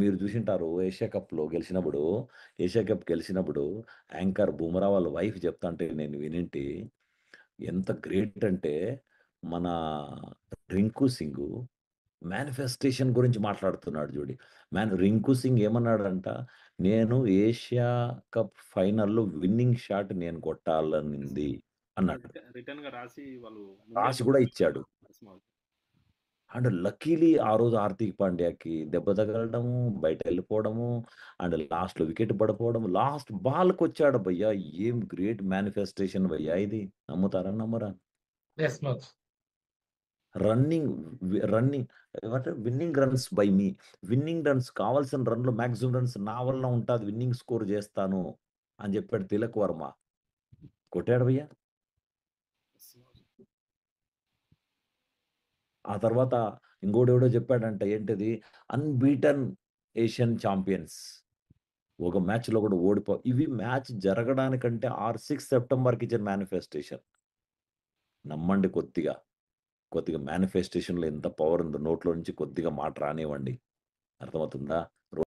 మీరు జూసుంటారు Asia cup గెలిచినప్పుడు anchor 'Bumrah' వాళ్ళ వైఫ్ చెప్తాంటే నేను వినింటి. ఎంత గ్రేట్ అంటే మన 'రింకు సింగు' మేనిఫెస్టేషన్ గురించి మాట్లాడుతున్నాడు జూడి. 'రింకు సింగ్' ఏమన్నాడంట, "నేను ఏషియా కప్ ఫైనల్‌లో విన్నింగ్ షాట్ నేను యెస్. కొట్టాలనుంది" అన్నాడు. రిటర్న్‌గా రాసి వాళ్ళు ముందే రాసి గూడా పంపించేసారు. ఇచ్చాడు. Yes mouth. అండ్ లక్కీలీ ఆ రోజు హార్దిక్ పాండ్యాకి దెబ్బ తగలడము, బయటెళ్ళిపోవడము, అండ్ లాస్ట్‌లో వికెట్ పడిపోవడం. లాస్ట్ బాల్‌కొచ్చాడు భయ్యా! ఏం గ్రేట్ మేనిఫెస్టేషన్ భయ్యా ఇది. నమ్ముతారా? నమ్మరా? యెస్. మచ్. రన్నింగ్ రన్నింగ్ ఏమంటారు? Winnowing runs by me. Winnowing runs కావాల్సిన రన్‌లు మాక్సిమం రన్స్ నా వల్ల ఉంటాది. విన్నింగ్ స్కోర్ జేస్తాను అని జెప్పాడు తిలక్ వర్మ. కొట్టాడు భయ్యా! Yes mouth. ఆ తర్వాత ఇంకోడెవడో జెప్పాడంట ఏంటది? Unbeaten Asian champions. ఒక మ్యాచ్‌లో గూడా ఇవి మ్యాచ్ జరగడానికంటే 6 సెప్టెంబర్‌కి ఇచ్చిన మేనిఫెస్టేషన్. నమ్మండి కొద్దిగా. కొద్దిగా మేనిఫెస్టేషన్‌లో ఎంత పవర్ ఉందో నోట్లో నుంచి కొద్దిగా మాట రానివ్వండి. అర్థమవుతుందా?